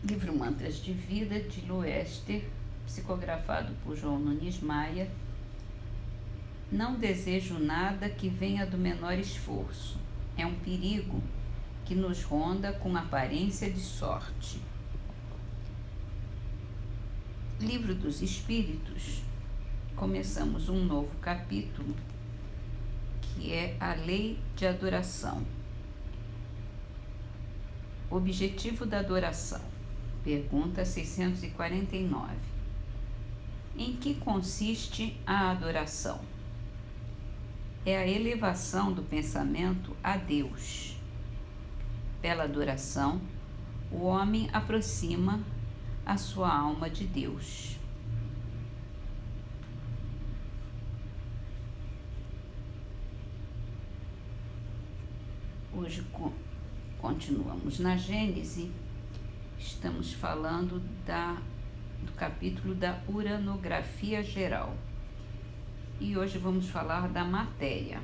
Livro Mantras de Vida, de Loester, psicografado por João Nunes Maia. Não desejo nada que venha do menor esforço. É um perigo que nos ronda com aparência de sorte. Livro dos Espíritos. Começamos um novo capítulo, que é a Lei de Adoração. Objetivo da adoração. Pergunta 649. Em que consiste a adoração? É a elevação do pensamento a Deus. Pela adoração, o homem aproxima a sua alma de Deus. Hoje continuamos na Gênese. Estamos falando do capítulo da uranografia geral. E hoje vamos falar da matéria.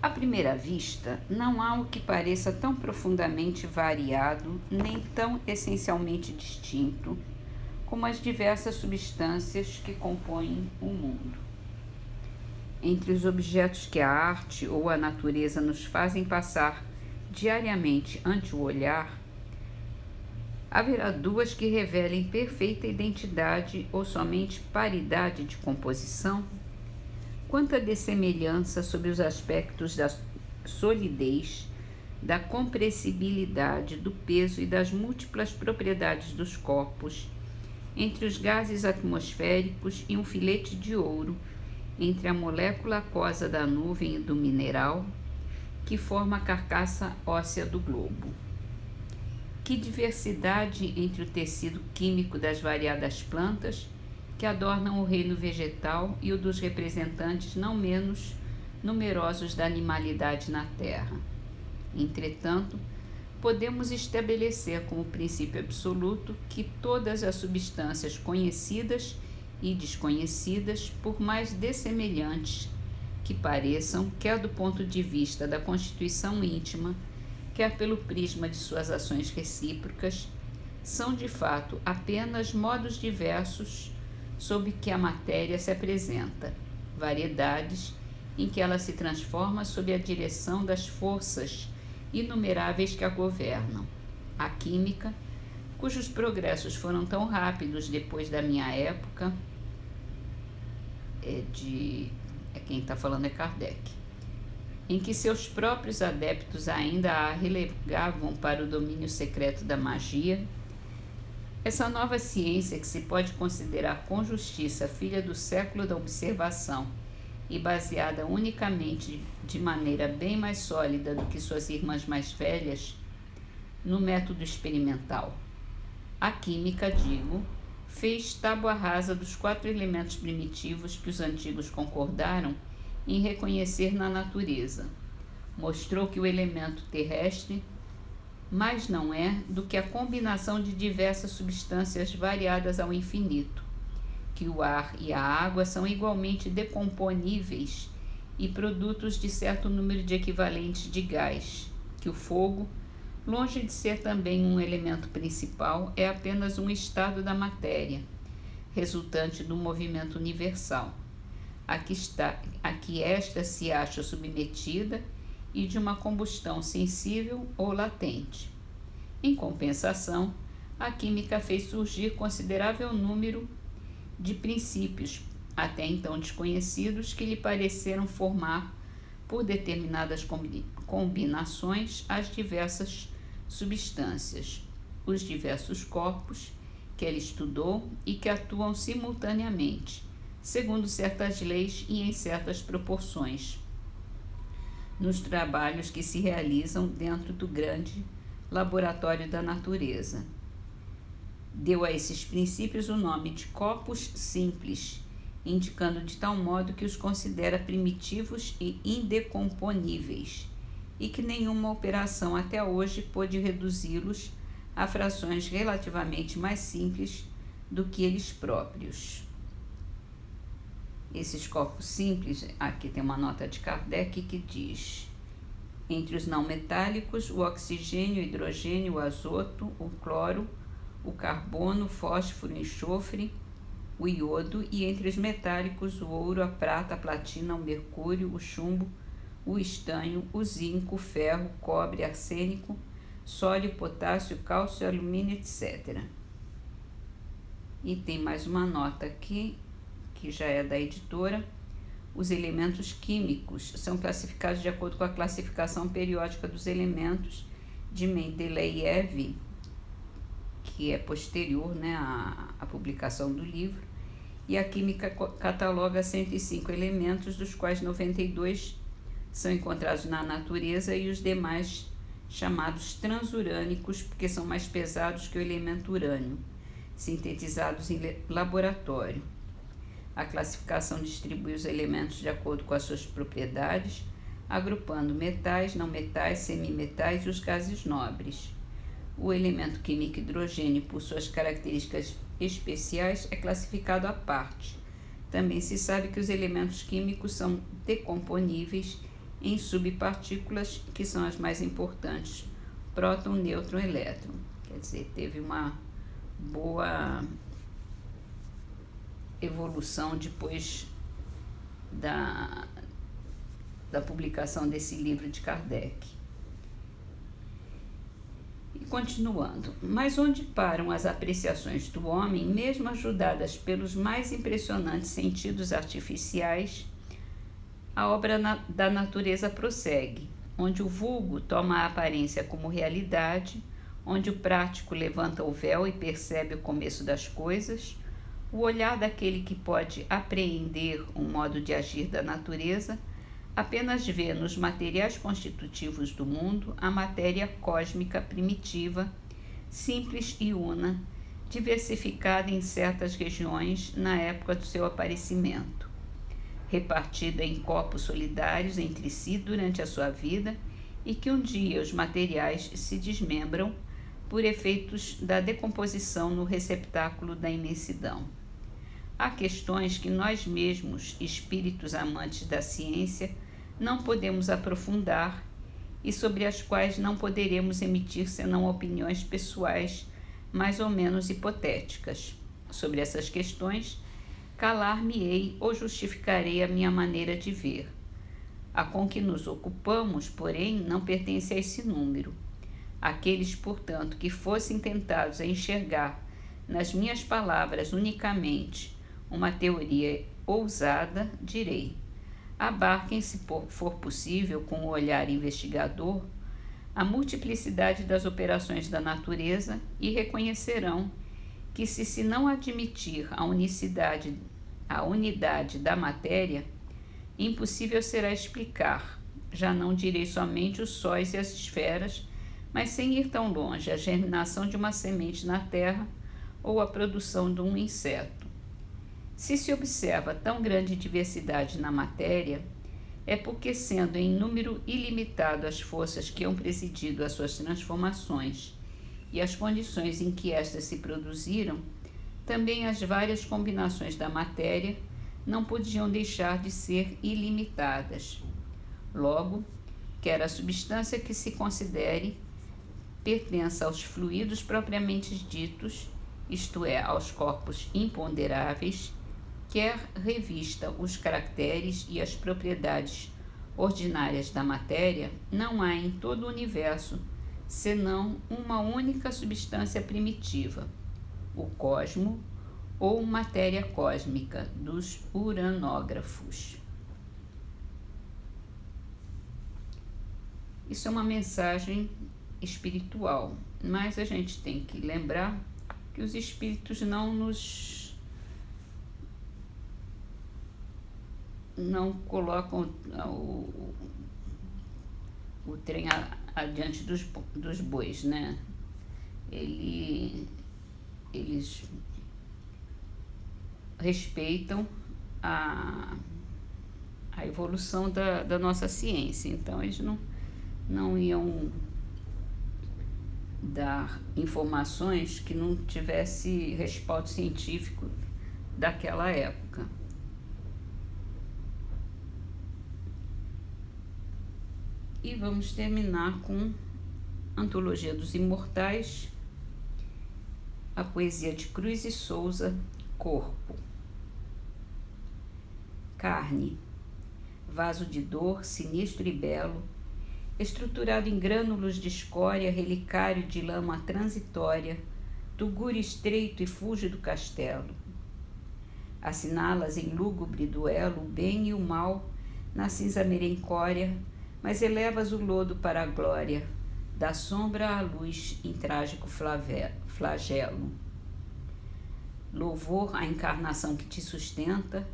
À primeira vista, não há o que pareça tão profundamente variado, nem tão essencialmente distinto, como as diversas substâncias que compõem o mundo. Entre os objetos que a arte ou a natureza nos fazem passar diariamente ante o olhar, haverá duas que revelem perfeita identidade ou somente paridade de composição. Quanta dessemelhança sob os aspectos da solidez, da compressibilidade, do peso e das múltiplas propriedades dos corpos, entre os gases atmosféricos e um filete de ouro, entre a molécula aquosa da nuvem e do mineral, que forma a carcaça óssea do globo. Que diversidade entre o tecido químico das variadas plantas que adornam o reino vegetal e o dos representantes não menos numerosos da animalidade na Terra. Entretanto, podemos estabelecer como princípio absoluto que todas as substâncias conhecidas e desconhecidas, por mais dessemelhantes que pareçam, quer do ponto de vista da constituição íntima, quer pelo prisma de suas ações recíprocas, são de fato apenas modos diversos sob que a matéria se apresenta, variedades em que ela se transforma sob a direção das forças inumeráveis que a governam. A química, cujos progressos foram tão rápidos depois da minha época, quem está falando é Kardec, em que seus próprios adeptos ainda a relegavam para o domínio secreto da magia, essa nova ciência, que se pode considerar com justiça filha do século da observação e baseada unicamente de maneira bem mais sólida do que suas irmãs mais velhas no método experimental. A química, fez tábua rasa dos 4 elementos primitivos que os antigos concordaram em reconhecer na natureza. Mostrou que o elemento terrestre mais não é do que a combinação de diversas substâncias variadas ao infinito, que o ar e a água são igualmente decomponíveis e produtos de certo número de equivalentes de gás, que o fogo, longe de ser também um elemento principal, é apenas um estado da matéria, resultante do movimento universal, a que esta se acha submetida e de uma combustão sensível ou latente. Em compensação, a química fez surgir considerável número de princípios, até então desconhecidos, que lhe pareceram formar, por determinadas combinações, as diversas substâncias, os diversos corpos que ela estudou e que atuam simultaneamente, segundo certas leis e em certas proporções, nos trabalhos que se realizam dentro do grande laboratório da natureza. Deu a esses princípios o nome de corpos simples, indicando de tal modo que os considera primitivos e indecomponíveis, e que nenhuma operação até hoje pôde reduzi-los a frações relativamente mais simples do que eles próprios. Esses corpos simples, aqui tem uma nota de Kardec que diz: Entre os não metálicos, o oxigênio, o hidrogênio, o azoto, o cloro, o carbono, o fósforo, o enxofre, o iodo, e entre os metálicos, o ouro, a prata, a platina, o mercúrio, o chumbo, o estanho, o zinco, o ferro, o cobre, arsênico, sódio, potássio, cálcio, alumínio, etc. E tem mais uma nota aqui, que já é da editora. Os elementos químicos são classificados de acordo com a classificação periódica dos elementos de Mendeleev, que é posterior, né, à publicação do livro, e a química cataloga 105 elementos, dos quais 92 são encontrados na natureza e os demais chamados transurânicos, porque são mais pesados que o elemento urânio, sintetizados em laboratório. A classificação distribui os elementos de acordo com as suas propriedades, agrupando metais, não metais, semimetais e os gases nobres. O elemento químico hidrogênio, por suas características especiais, é classificado à parte. Também se sabe que os elementos químicos são decomponíveis em subpartículas, que são as mais importantes: próton, nêutron, elétron. Quer dizer, teve uma boa evolução depois da publicação desse livro de Kardec. E continuando, mas onde param as apreciações do homem, mesmo ajudadas pelos mais impressionantes sentidos artificiais, a obra da natureza prossegue, onde o vulgo toma a aparência como realidade, onde o prático levanta o véu e percebe o começo das coisas. O olhar daquele que pode apreender um modo de agir da natureza apenas vê nos materiais constitutivos do mundo a matéria cósmica primitiva, simples e una, diversificada em certas regiões na época do seu aparecimento, repartida em corpos solidários entre si durante a sua vida, e que um dia os materiais se desmembram por efeitos da decomposição no receptáculo da imensidão. Há questões que nós mesmos, espíritos amantes da ciência, não podemos aprofundar e sobre as quais não poderemos emitir senão opiniões pessoais mais ou menos hipotéticas. Sobre essas questões, calar-me-ei ou justificarei a minha maneira de ver. A com que nos ocupamos, porém, não pertence a esse número. Aqueles, portanto, que fossem tentados a enxergar nas minhas palavras unicamente uma teoria ousada, direi: abarquem, se for possível, com o olhar investigador, a multiplicidade das operações da natureza e reconhecerão que, se não admitir a unidade da matéria, impossível será explicar, já não direi somente os sóis e as esferas, mas sem ir tão longe, a germinação de uma semente na terra ou a produção de um inseto. Se observa tão grande diversidade na matéria, é porque, sendo em número ilimitado as forças que hão presidido às suas transformações e as condições em que estas se produziram, também as várias combinações da matéria não podiam deixar de ser ilimitadas. Logo, quer a substância que se considere pertença aos fluidos propriamente ditos, isto é, aos corpos imponderáveis, quer revista os caracteres e as propriedades ordinárias da matéria, não há em todo o universo senão uma única substância primitiva, o cosmo ou matéria cósmica dos uranógrafos. Isso é uma mensagem espiritual, mas a gente tem que lembrar que os espíritos não colocam o trem adiante dos bois, né? Eles respeitam a evolução da nossa ciência, então eles não iam dar informações que não tivesse respaldo científico daquela época. E vamos terminar com Antologia dos Imortais, a poesia de Cruz e Souza, Corpo. Carne, vaso de dor, sinistro e belo, estruturado em grânulos de escória, relicário de lama transitória, tugure estreito e fúlgido castelo. Assinalas em lúgubre duelo o bem e o mal na cinza merencória, mas elevas o lodo para a glória, da sombra à luz em trágico flagelo. Louvor à encarnação que te sustenta,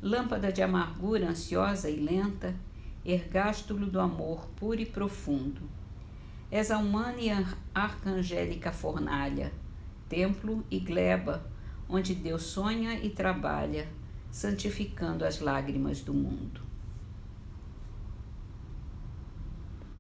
lâmpada de amargura ansiosa e lenta, ergástulo do amor puro e profundo. És a humana e arcangélica fornalha, templo e gleba, onde Deus sonha e trabalha, santificando as lágrimas do mundo.